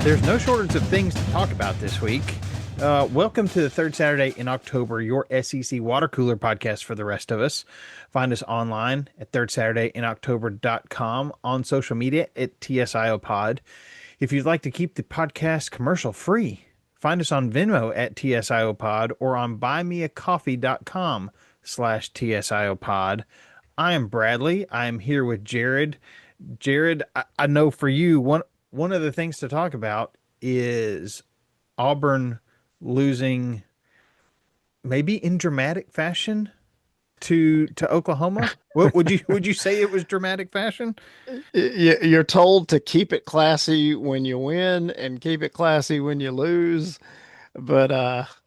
There's no shortage of things to talk about this week. Welcome to the third Saturday in October, your SEC water cooler podcast for the rest of us. Find us online at thirdsaturdayinoctober.com, on social media at TSIO Pod. If you'd like to keep the podcast commercial free, find us on Venmo at TSIO Pod or on buymeacoffee.com/TSIO Pod. I am Bradley. I am here with Jared. Jared, I know for you, one of the things to talk about is Auburn losing maybe in dramatic fashion to Oklahoma. What would you say it was dramatic fashion? You're told to keep it classy when you win and keep it classy when you lose. But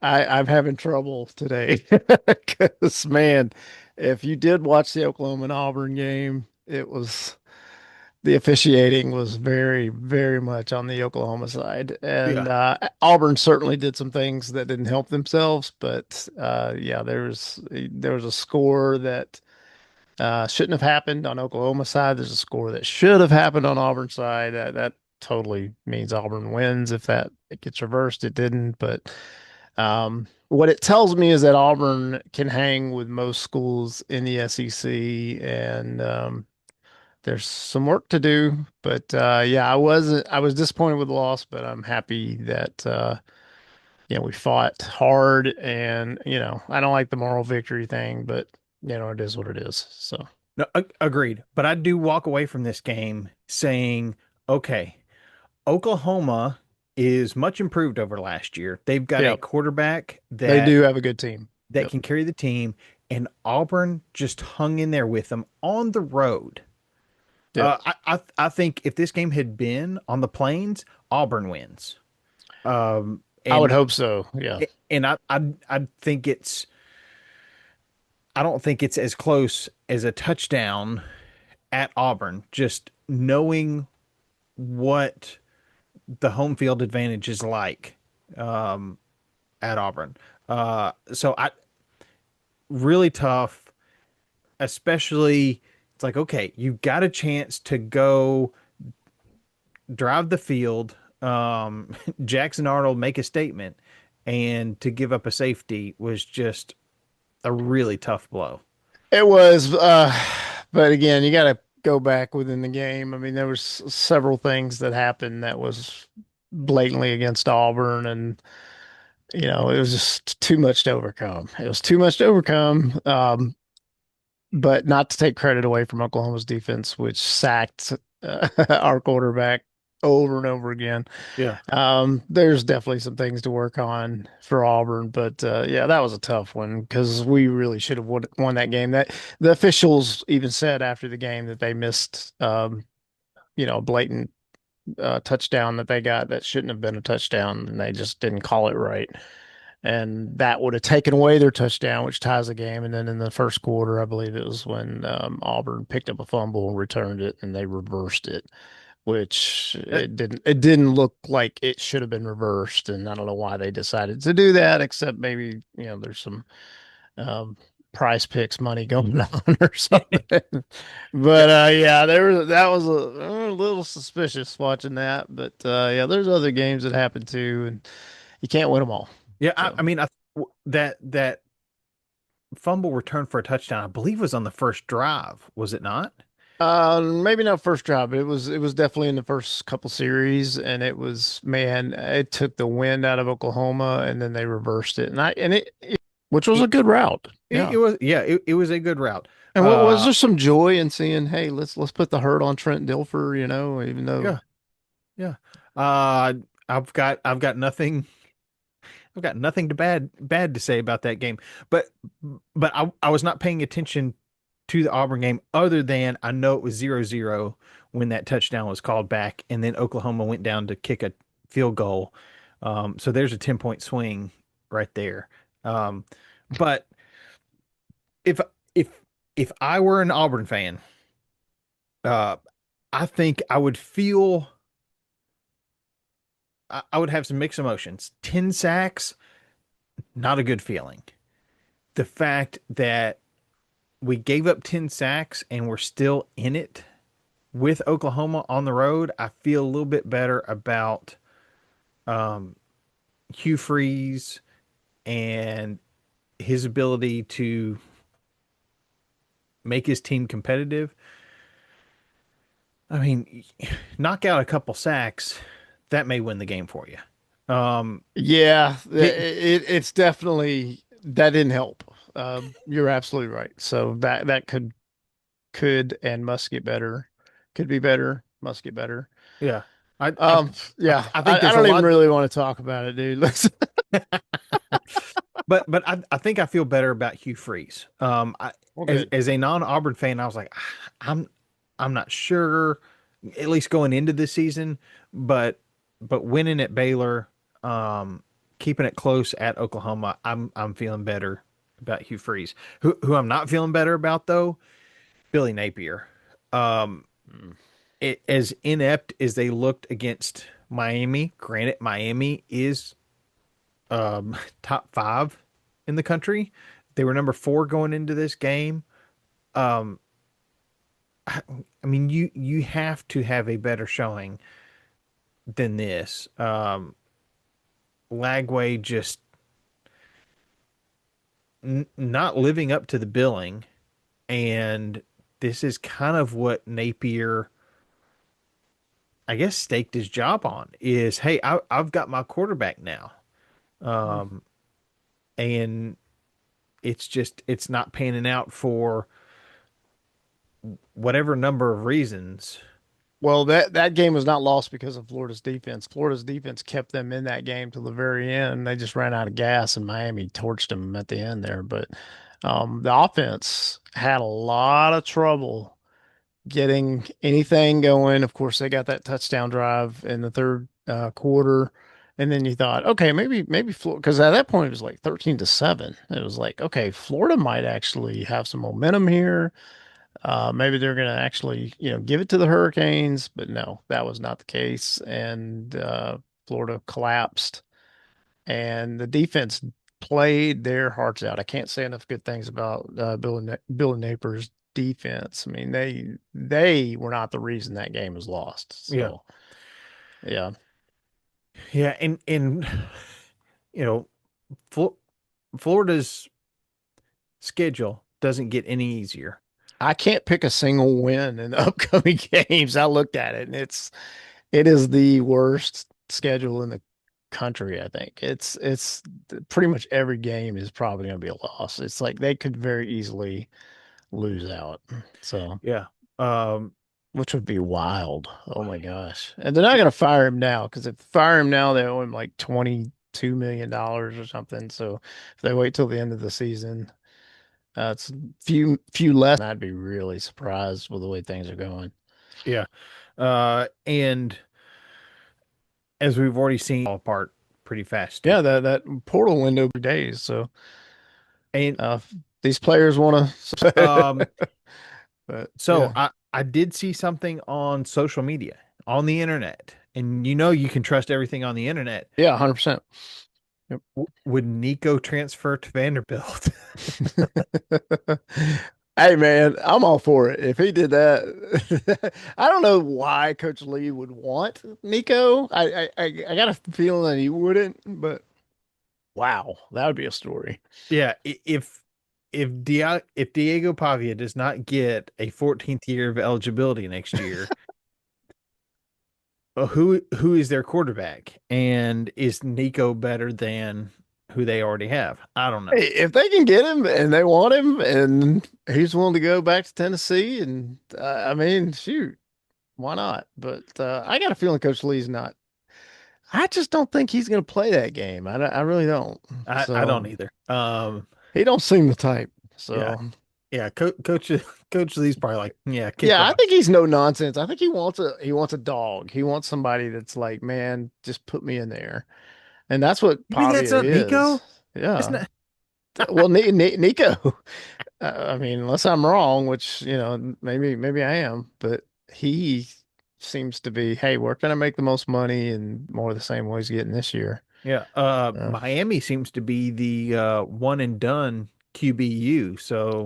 I'm having trouble today because, man, if you did watch the Oklahoma and Auburn game, it was the officiating was very, very much on the Oklahoma side. And Yeah. Auburn certainly did some things that didn't help themselves. But yeah, there was a score that shouldn't have happened on Oklahoma side. There's a score that should have happened on Auburn side. That totally means Auburn wins. If that it gets reversed, it didn't. But what it tells me is that Auburn can hang with most schools in the SEC, and there's some work to do. But yeah, I was disappointed with the loss, but I'm happy that we fought hard, and I don't like the moral victory thing, but it is what it is. So. No, agreed. But I do walk away from this game saying, okay, Oklahoma is much improved over last year. They've got a Yeah, quarterback they that do have a good team. that Yep. can carry the team, and Auburn just hung in there with them on the road. Yep. I think if this game had been on the plains, Auburn wins. Um, I would and hope so. Yeah. I think I don't think it's as close as a touchdown at Auburn. Just knowing what the home field advantage is like at Auburn. So I really tough, especially it's like, okay, you got a chance to go drive the field, Jackson Arnold make a statement, and to give up a safety was just a really tough blow. It was, but again, you got to go back within the game. I mean, there was several things that happened that was blatantly against Auburn, and it was just too much to overcome. It was too much to overcome. But not to take credit away from Oklahoma's defense, which sacked our quarterback over and over again. Yeah. There's definitely some things to work on for Auburn, but yeah, that was a tough one because we really should have won that game. That the officials even said after the game that they missed, a blatant touchdown that they got that shouldn't have been a touchdown, and they just didn't call it right. And that would have taken away their touchdown, which ties the game. And then in the first quarter, I believe it was when Auburn picked up a fumble and returned it, and they reversed it, which That, it didn't look like it should have been reversed. And I don't know why they decided to do that, except maybe there's some um, price picks money going on or something. yeah. But yeah, that was a little suspicious watching that. But yeah, there's other games that happen too, and you can't win them all. Yeah. I So. mean, that fumble return for a touchdown, I believe was on the first drive, was it not? Maybe not first drive, but it was definitely in the first couple series, and it was, man, it took the wind out of Oklahoma, and then they reversed it, which was It, a good route. it Yeah. was, yeah, it was a good route. And what was Uh, there some joy in seeing, hey, let's put the hurt on Trent Dilfer, even though. yeah, yeah. Uh, I've got nothing. I've got nothing to bad to say about that game. But I was not paying attention to the Auburn game other than I know it was 0-0 when that touchdown was called back, and then Oklahoma went down to kick a field goal. So there's a 10-point swing right there. Um, but if if if I were an Auburn fan, uh, I think I would have some mixed emotions. 10 sacks, not a good feeling. The fact that we gave up 10 sacks and we're still in it with Oklahoma on the road, I feel a little bit better about Um, Hugh Freeze and his ability to make his team competitive. I mean, knock out a couple sacks, that may win the game for you. Um, Yeah, get it's definitely that didn't help. You're absolutely right. So that could and must get better. Could be better, must get better. yeah. I Yeah, I think I there's a don't even lot. really want to talk about it, dude. Let's, But I think I feel better about Hugh Freeze. well, good. As a non-Auburn fan, I was like, I'm I'm not sure, at least going into this season, but winning at Baylor, um, keeping it close at Oklahoma, I'm feeling better about Hugh Freeze. Who I'm not feeling better about though, Billy Napier. Um, Mm. as inept as they looked against Miami, granted Miami is top five in the country. They were number four going into this game. Um, I mean, you have to have a better showing than this. Lagway just not living up to the billing, and this is kind of what Napier, I guess, staked his job on. Is hey, I've got my quarterback now, um, and it's not panning out for whatever number of reasons. Well, that game was not lost because of Florida's defense. Florida's defense kept them in that game till the very end. They just ran out of gas, and Miami torched them at the end there. But the offense had a lot of trouble getting anything going. Of course, they got that touchdown drive in the third quarter, and then you thought, okay, maybe Florida, because at that point it was like 13-7. It was like, okay, Florida might actually have some momentum here. Maybe they're going to actually, give it to the Hurricanes, but no, that was not the case. And Florida collapsed, and the defense played their hearts out. I can't say enough good things about Bill Napier's defense. I mean, they were not the reason that game was lost. Yeah, So yeah, yeah, and you know, Flo Florida's schedule doesn't get any easier. I can't pick a single win in the upcoming games. I looked at it, and it is the worst schedule in the country, I think. It's pretty much every game is probably going to be a loss. It's like they could very easily lose out. So, Yeah. Um, which would be wild. Oh my gosh. And they're not going to fire him now because if they fire him now, they owe him like $22 million or something. So, if they wait till the end of the season, it's few less. I'd be really surprised with the way things are going. yeah. And as we've already seen, fall apart pretty fast too. Yeah, that portal window days. So, And if these players want to, um, but so yeah, I did see something on social media, on the internet, and you can trust everything on the internet. yeah, 100%. Yep. Would Nico transfer to Vanderbilt? Hey man, I'm all for it. If he did that, I don't know why Coach Lee would want Nico. I got a feeling that he wouldn't, but wow, that would be a story. Yeah, if Diego Pavia does not get a 14th year of eligibility next year, who is their quarterback? And is Nico better than who they already have? I don't know. Hey, if they can get him and they want him and he's willing to go back to Tennessee, and I mean, shoot, why not? But I got a feeling Coach Lee's not. I just don't think he's going to play that game. I really don't. I don't So either. he don't seem the type. Yeah, So yeah. Coach Lee's probably like, yeah, kick yeah, I rocks. think he's no nonsense. I think he wants a dog. He wants somebody that's like, man, just put me in there. And that's what You mean that's Pavia not is. Nico? That's Yeah. not. Well, Nico. I mean, unless I'm wrong, which, maybe I am, but he seems to be, hey, where can I make the most money and more of the same way he's getting this year. Yeah. Uh, Miami seems to be the one and done QBU. So,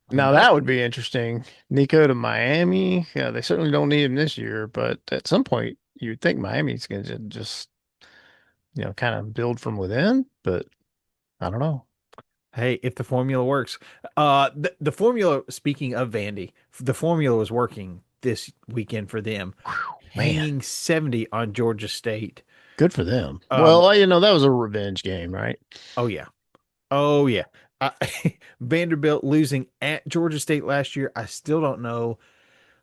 I mean Now that that would be interesting. Nico to Miami. Yeah, they certainly don't need him this year, but at some point you'd think Miami's going to just kind of build from within, but I don't know. Hey, if the formula works, the formula. Speaking of Vandy, the formula was working this weekend for them, Man, hanging 70 on Georgia State. good for them. Um, Well, that was a revenge game, right? oh yeah, oh yeah. Uh, Vanderbilt losing at Georgia State last year. I still don't know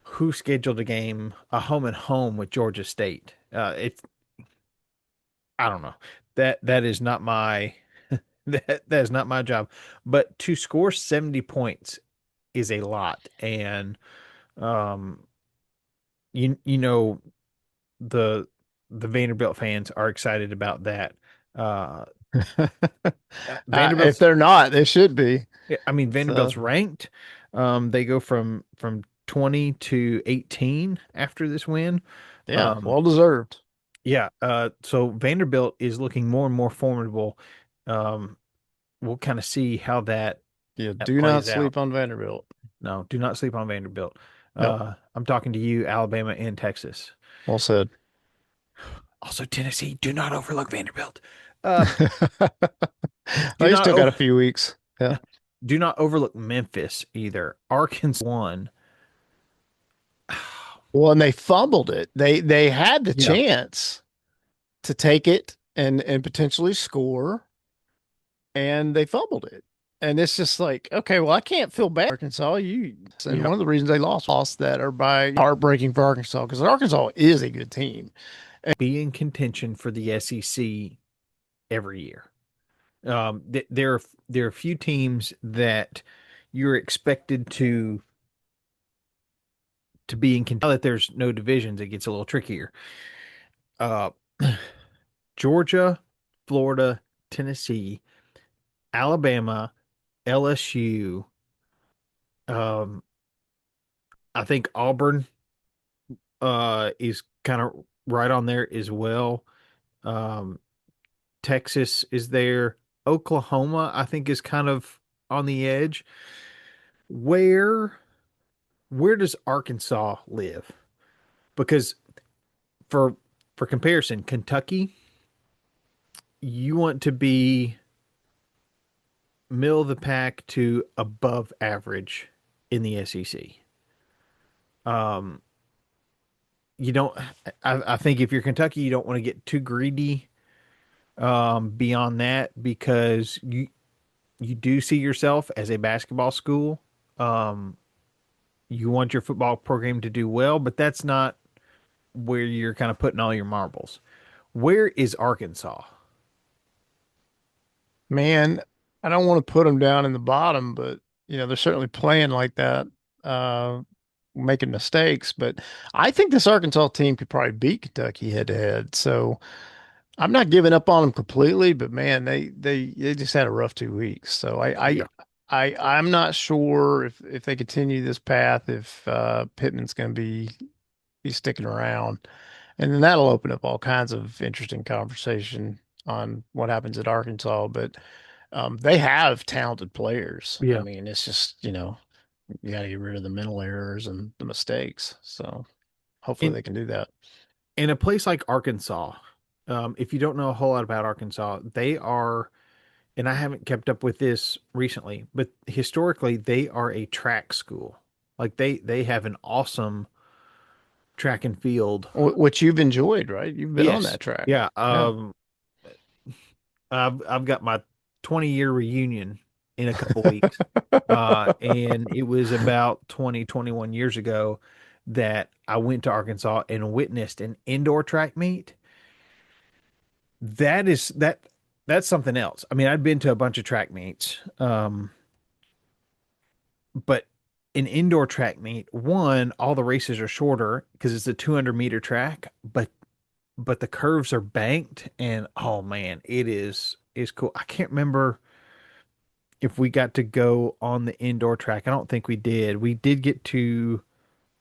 who scheduled a game, a home and home with Georgia State. It's I don't know. That is not my that is not my job. But to score 70 points is a lot, and um, you know the the Vanderbilt fans are excited about that. Uh, If Vanderbilt's, they're not, they should be. I mean, So, Vanderbilt's ranked. They go from 20 to 18 after this win. yeah, Um, well deserved. yeah. So Vanderbilt is looking more and more formidable. Um, we'll kind of see how Yeah, that do not plays out. sleep on Vanderbilt. No, do not sleep on Vanderbilt. Nope. I'm talking to you, Alabama and Texas. Well said. Also, Tennessee, do not overlook Vanderbilt. Uh, Well, do you not still got a over, few weeks. Yeah. do not overlook Memphis either. Arkansas won. Well, and they fumbled it. They had the Yeah. chance to take it and potentially score, and they fumbled it. And it's just like, okay, well, I can't feel bad, Arkansas. And Yep. one of the reasons they lost that are by heartbreaking for Arkansas because Arkansas is a good team. Be in contention for the SEC every year. There are a few teams that you're expected to be in contention. Now that there's no divisions, it gets a little trickier. Uh, Georgia, Florida, Tennessee, Alabama, LSU. Um, I think Auburn is kind of right on there as well. Um, Texas is there. Oklahoma, I think, is kind of on the edge. Where where does Arkansas live? Because for for comparison, Kentucky, you want to be middle of the pack to above average in the SEC. Um, you don't. I think if you're Kentucky, you don't want to get too greedy beyond that because you do see yourself as a basketball school. Um, you want your football program to do well, but that's not where you're kind of putting all your marbles. Where is Arkansas? Man, I don't want to put them down in the bottom, but they're certainly playing like that, uh, making mistakes. But I think this Arkansas team could probably beat Kentucky head to head. So I'm not giving up on them completely, but man, they just had a rough 2 weeks. So Yeah. I'm not sure if they continue this path, if Pittman's going to be sticking around. And then that'll open up all kinds of interesting conversation on what happens at Arkansas. But they have talented players. I Yeah. mean, it's just, you got to get rid of the mental errors and the mistakes. So hopefully In they can do that. in a place like Arkansas, if you don't know a whole lot about Arkansas, they are, and I haven't kept up with this recently, but historically they are a track school. Like they have an awesome track and field. Which you've enjoyed, right? You've been on Yes. that track. Yeah. Yeah. I've got my 20-year reunion in a couple weeks. And it was about 20, 21 years ago that I went to Arkansas and witnessed an indoor track meet. That's something else. I mean, I'd been to a bunch of track meets, but an indoor track meet, one, all the races are shorter because it's a 200-meter track, but the curves are banked, and oh man, it is cool. I can't remember if we got to go on the indoor track. I don't think we did. We did get to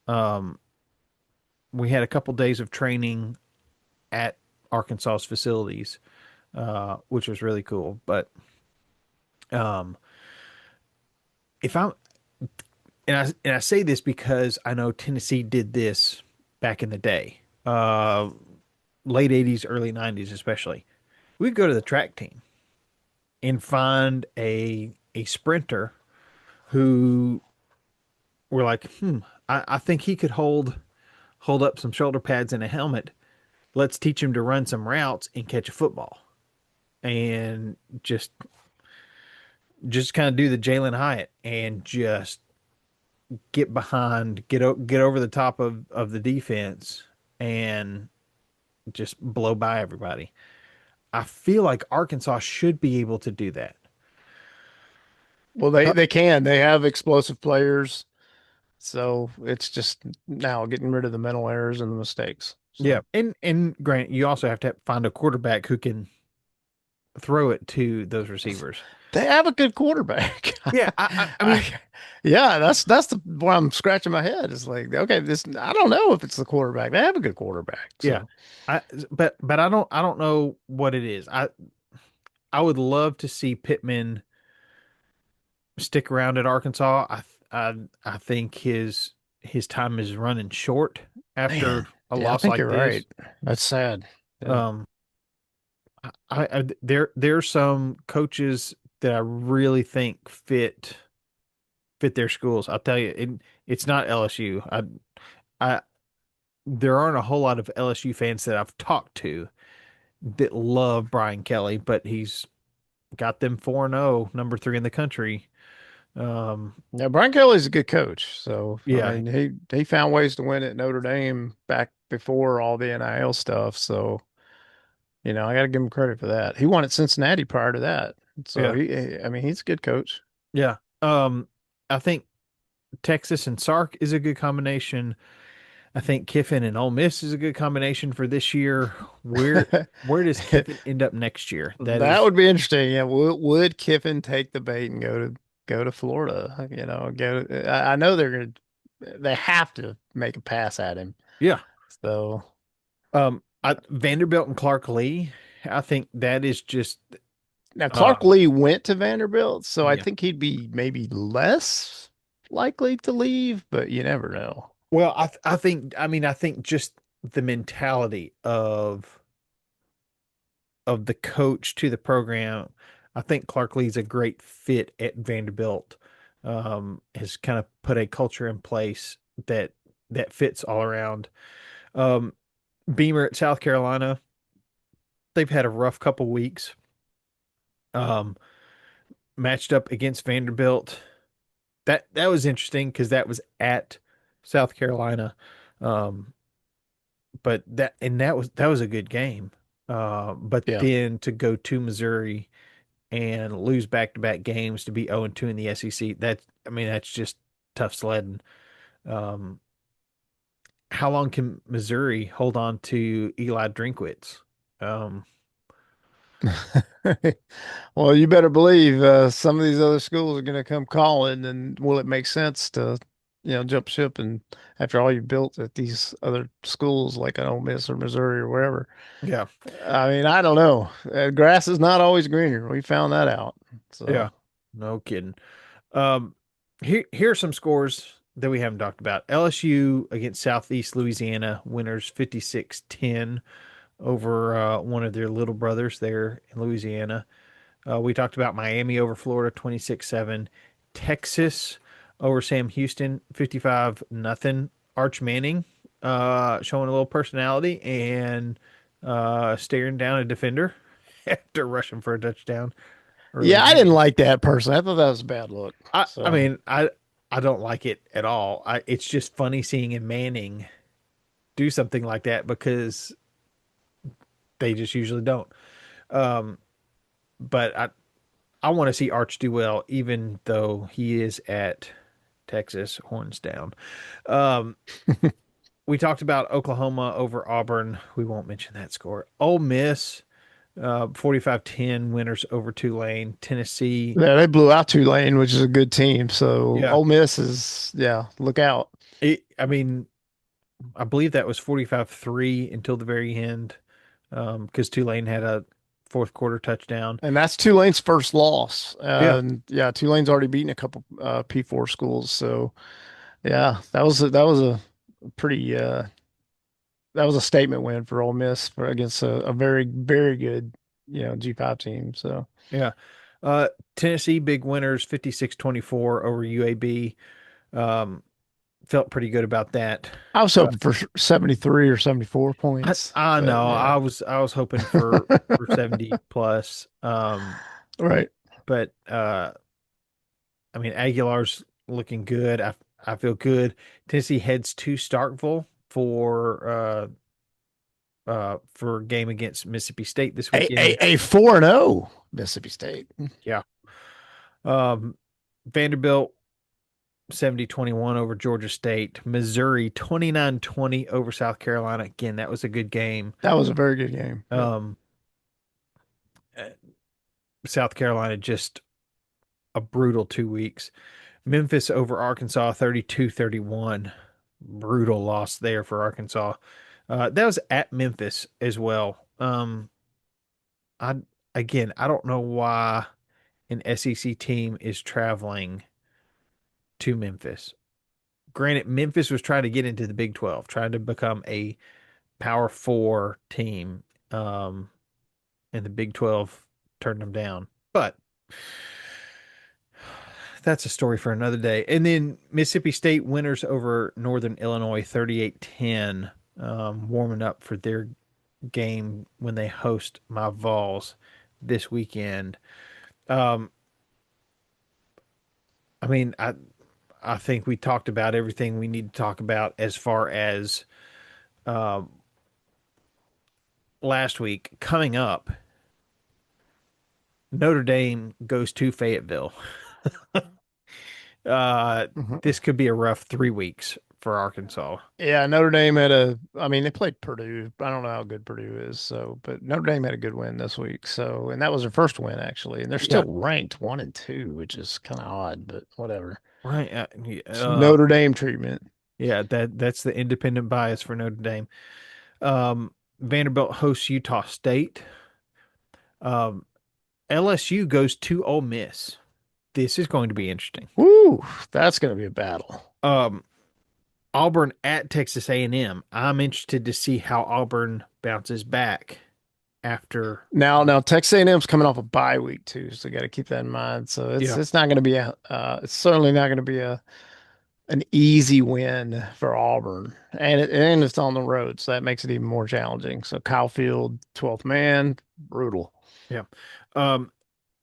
um we had a couple days of training at Arkansas's facilities, which was really cool. But um if I'm and I say this because I know Tennessee did this back in the day. Late 80s, early 90s especially. we go to the track team and find a sprinter who we're like, I think he could hold up some shoulder pads and a helmet. Let's teach him to run some routes and catch a football. And just kind of do the Jalen Hyatt and just get behind, get over the top of the defense and just blow by everybody. I feel like Arkansas should be able to do that. Well, Uh, they can. They have explosive players, so it's just now getting rid of the mental errors and the mistakes. yeah, So and Grant, you also have to find a quarterback who can throw it to those receivers. they have a good quarterback. Yeah, I mean, I, yeah, that's the why I'm scratching my head. It's like, okay, this I don't know if it's the quarterback. They have a good quarterback. yeah, So I but I don't know what it is. I would love to see Pittman stick around at Arkansas. I think his time is running short after man, a yeah, I loss think like you're right. this. That's sad. Yeah. Um, there's some coaches that I really think fit their schools. I'll tell you, it's not LSU. I there aren't a whole lot of LSU fans that I've talked to that love Brian Kelly, but he's got them 4-0, number 3 in the country. Um, Yeah, Brian Kelly's a good coach. So I yeah, mean, he found ways to win at Notre Dame back before all the NIL stuff. So I got to give him credit for that. He won at Cincinnati prior to that. So yeah, I mean, he's a good coach. yeah. I think Texas and Sark is a good combination. I think Kiffin and Ole Miss is a good combination for this year. Where does Kiffin end up next year? That That is, would be interesting. Yeah, would Kiffin take the bait and go to Florida? I know they have to make a pass at him. yeah. So Vanderbilt and Clark Lee. I think that is just, now Clark um, Lee went to Vanderbilt, so I yeah. think he'd be maybe less likely to leave, but you never know. Well, I think, I mean, I think just the mentality of the coach to the program. I think Clark Lee's a great fit at Vanderbilt. Has kind of put a culture in place that fits all around. Um, Beamer at South Carolina, they've had a rough couple weeks. Um, Matched up against Vanderbilt. That was interesting because that was at South Carolina. Um, but that was a good game. But Yeah. then to go to Missouri and lose back-to-back games to be 0-2 in the SEC, that I mean that's just tough sledding. Um, how long can Missouri hold on to Eli Drinkwitz? Um, Well, you better believe some of these other schools are going to come calling, and will it make sense to, jump ship and after all you built at these other schools like an Ole Miss or Missouri or wherever? yeah, I mean, I don't know. Grass is not always greener. We found that out. yeah, So, no kidding. Um, here are some scores that we haven't talked about. LSU against Southeast Louisiana, winners 56-10 over one of their little brothers there in Louisiana. We talked about Miami over Florida 26-7. Texas over Sam Houston 55 nothing. Arch Manning showing a little personality and staring down a defender after rushing for a touchdown early yeah, in I the didn't game. like that personally. I thought that was a bad look. I So, mean, I don't like it at all. It's just funny seeing a Manning do something like that because they just usually don't. Um, but I want to see Arch do well, even though he is at Texas, horns down. Um, we talked about Oklahoma over Auburn. We won't mention that score. Ole Miss, 45-10 winners over Tulane. Tennessee, yeah, they blew out Tulane, which is a good team. So, yeah. Ole Miss is, yeah, look out. I mean, I believe that was 45-3 until the very end, because Tulane had a fourth quarter touchdown. And that's Tulane's first loss. Yeah, And yeah, Tulane's already beaten a couple P4 schools. So yeah, that was a pretty that was a statement win for Ole Miss against a very, very good G5 team. So Yeah. Uh, Tennessee big winners 56-24 over UAB. Um, Felt pretty good about that. I was Uh, hoping for 73 or 74 I, points, I but know yeah. I was hoping for 70 plus. Right. But I mean Aguilar's looking good. I feel good. Tennessee heads to Starkville for a game against Mississippi State this weekend. A 4-0 Mississippi State. Yeah. Um, Vanderbilt 70-21 over Georgia State. Missouri 29-20 over South Carolina. Again, that was a good game. That was a very good game. Yep. Um, South Carolina just a brutal 2 weeks. Memphis over Arkansas 32-31. Brutal loss there for Arkansas. That was at Memphis as well. I I don't know why an SEC team is traveling to Memphis. Granted, Memphis was trying to get into the Big 12, trying to become a Power Four team, um, and the Big 12 turned them down. But that's a story for another day. And then Mississippi State winners over Northern Illinois 38-10, warming up for their game when they host my Vols this weekend. Um, I mean, I think we talked about everything we need to talk about as far as uh, last week. Coming up, Notre Dame goes to Fayetteville. Uh, Mhm. this could be a rough 3 weeks for Arkansas. Yeah, Notre Dame had I mean, they played Purdue. I don't know how good Purdue is, so, but Notre Dame had a good win this week. So, and that was their first win actually, and they're Yeah, still ranked 1 and 2, which is kind of odd, but whatever. right. It's Notre Dame treatment. Yeah, that's the independent bias for Notre Dame. Vanderbilt hosts Utah State. Um, LSU goes to Ole Miss. This is going to be interesting. Woo, that's going to be a battle. Um, Auburn at Texas A&M. I'm interested to see how Auburn bounces back after. Now Texas A&M's coming off a bye week too, so you got to keep that in mind. So it's Yeah, it's not going to be it's certainly not going to be a an easy win for Auburn, and it's on the road, so that makes it even more challenging. So Kyle Field, 12th man, brutal. yeah. Um,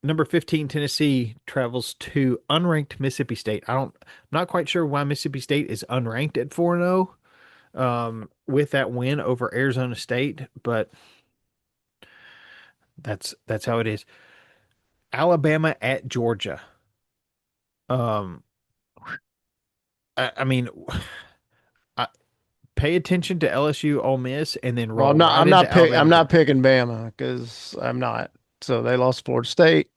Number 15 Tennessee travels to unranked Mississippi State. I'm not quite sure why Mississippi State is unranked at 4-0 with that win over Arizona State, but that's how it is. Alabama at Georgia. Um I mean I, pay attention to LSU Ole Miss and then Well, roll right into I'm Alabama not Georgia. picking Bama because I'm not. So they lost Florida State.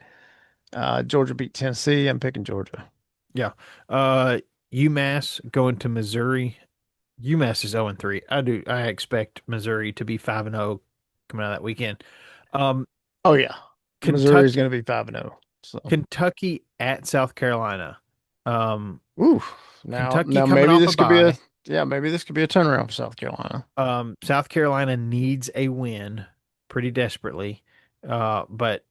Georgia beat Tennessee. I'm picking Georgia. Yeah. Uh UMass going to Missouri. UMass is 0-3. I expect Missouri to be 5-0 coming out of that weekend. Um, Oh yeah, Missouri is Kentucky, going to be 5-0. So, Kentucky at South Carolina. Um, ooh, Kentucky now coming maybe off a this could be a bye. yeah, maybe this could be a turnaround for South Carolina. South Carolina needs a win pretty desperately. But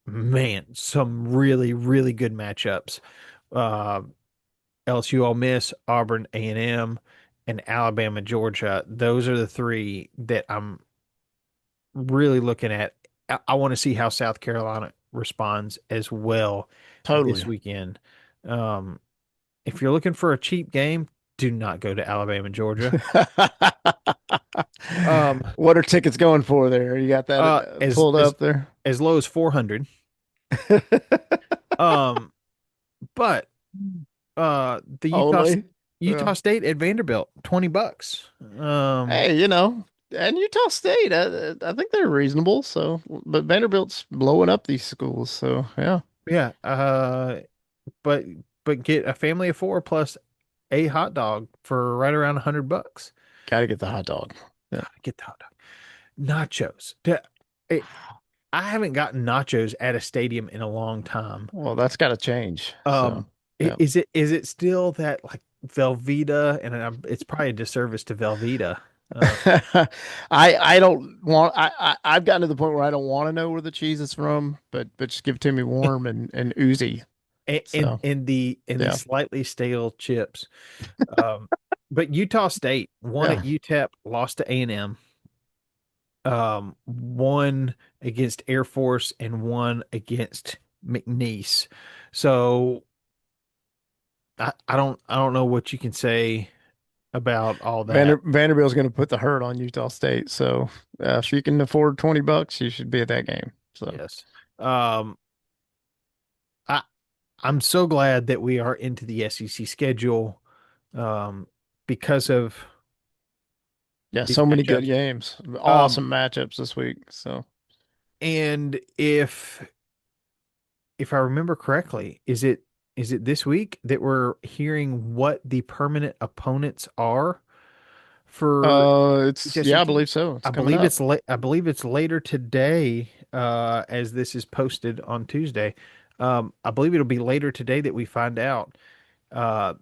man, some really, really good matchups. Uh, LSU Ole Miss, Auburn A&M, and Alabama Georgia. Those are the three that I'm really looking at. I want to see how South Carolina responds as well this Totally. weekend. Um, if you're looking for a cheap game, do not go to Alabama, Georgia. Um, What are tickets going for there? You got that uh, as pulled as up there? as low as 400. Um, but the Only. Yeah. Utah State at Vanderbilt, $20. Hey, and Utah State, I think they're reasonable. So, but Vanderbilt's blowing up these schools. So, yeah, Yeah. But get a family of four plus a hot dog for right around $100. got to get the hot dog. Yeah. Gotta get the hot dog. Nachos. I I haven't gotten nachos at a stadium in a long time. Well, that's got to change. So, Um, yeah. is it still that like Velveeta? And it's probably a disservice to Velveeta. I don't want I've gotten to the point where I don't want to know where the cheese is from, but just give it to me warm and oozy. And So in the yeah, slightly stale chips. Um, but Utah State won yeah. at UTEP, lost to A&M, won against Air Force and won against McNeese. So I don't know what you can say about all that. Vanderbilt's going to put the hurt on Utah State. So if you can afford $20, you should be at that game. So Yes. Um, I I'm so glad that we are into the SEC schedule, um, because of yeah, these so many good matchups. games, Um, awesome matchups this week. So and if I remember correctly, is it this week that we're hearing what the permanent opponents are for each it's yeah, SEC I team? believe so. It's I coming believe up. it's late. I believe it's later today, as this is posted on Tuesday. I believe it'll be later today that we find out. Uh,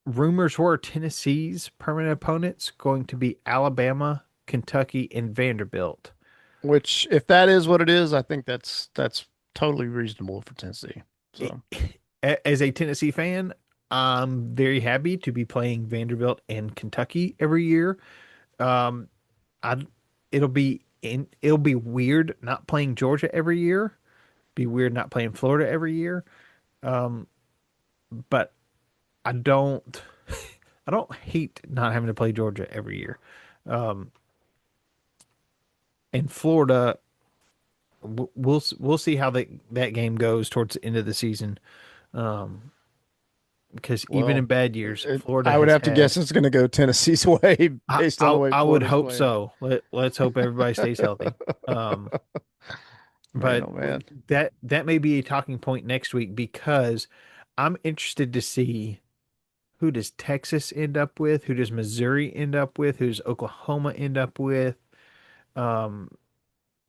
Rumors were Tennessee's permanent opponents going to be Alabama, Kentucky, and Vanderbilt. Which, if that is what it is, I think that's totally reasonable for Tennessee. It, So as a Tennessee fan, I'm very happy to be playing Vanderbilt and Kentucky every year. Um, I it'll be weird not playing Georgia every year. Be weird not playing Florida every year. Um, but I don't I don't hate not having to play Georgia every year. Um, and Florida, we'll see how that game goes towards the end of the season. Um, because even in well, bad years, Florida I would has have to had. guess it's going to go Tennessee's way based on the way I would Florida's hope playing. so. Let's hope everybody stays healthy. Um, Man, but oh man. that may be a talking point next week because I'm interested to see who does Texas end up with, who does Missouri end up with, who does Oklahoma end up with, um,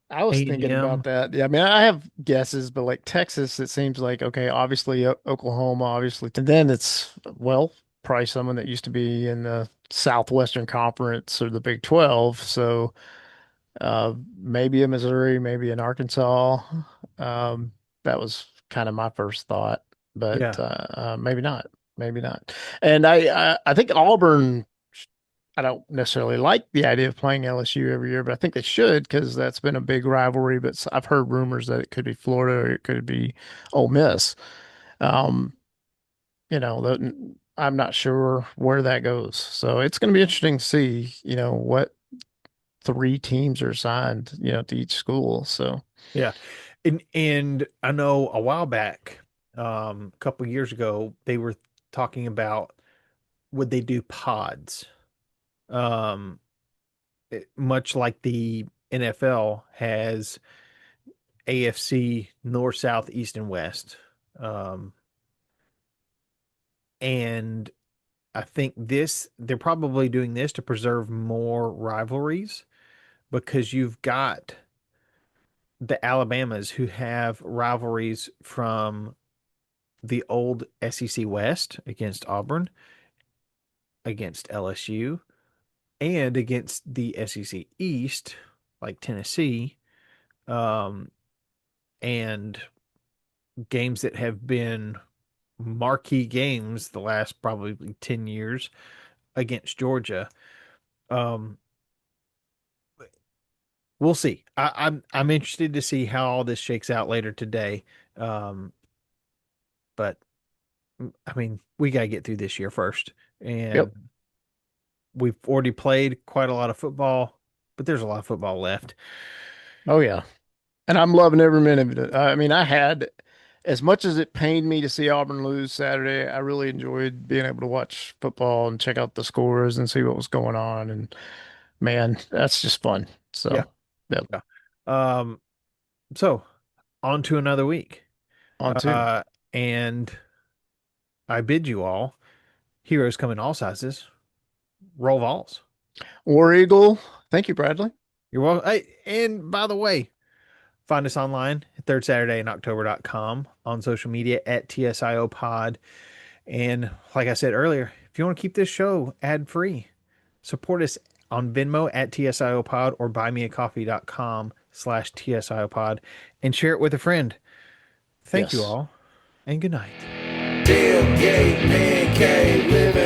I was thinking about A&M. that. Yeah, I mean, I have guesses, but like Texas, it seems like okay, obviously Oklahoma, obviously, and then it's well, probably someone that used to be in the Southwestern Conference or the Big 12. So maybe a Missouri, maybe an Arkansas. That was kind of my first thought, but Yeah, maybe not, maybe not. And I think Auburn. I don't necessarily like the idea of playing LSU every year, but I think they should because that's been a big rivalry. But I've heard rumors that it could be Florida or it could be Ole Miss. Um, I'm not sure where that goes. So it's going to be interesting to see, what three teams are assigned, to each school. So, yeah, and I know a while back, a couple years ago, they were talking about would they do pods, um, much like the NFL has AFC North, South, East, and West. Um, and I think they're probably doing this to preserve more rivalries because you've got the Alabamas who have rivalries from the old SEC West against Auburn, against LSU, and against the SEC East, like Tennessee, um, and games that have been marquee games the last probably 10 years against Georgia. Um, we'll see. I'm interested to see how all this shakes out later today. Um, but I mean, we got to get through this year first. yep. And we've already played quite a lot of football, but there's a lot of football left. Oh yeah. And I'm loving every minute of it. I mean, as much as it pained me to see Auburn lose Saturday, I really enjoyed being able to watch football and check out the scores and see what was going on. And man, that's just fun. Yeah. So, yep, Yeah. Um, so on to another week. on to Uh, and I bid you all, heroes come in all sizes, roll balls. War Eagle. Thank you, Bradley. You're welcome. Hey, and by the way, find us online at third Saturday in October.com, on social media at TSIO pod. And like I said earlier, if you want to keep this show ad free, support us on Venmo at TSIO Pod or buymeacoffee.com/TSIO Pod and share it with a friend. Thank you Yes. all and good night. Tailgate man cave living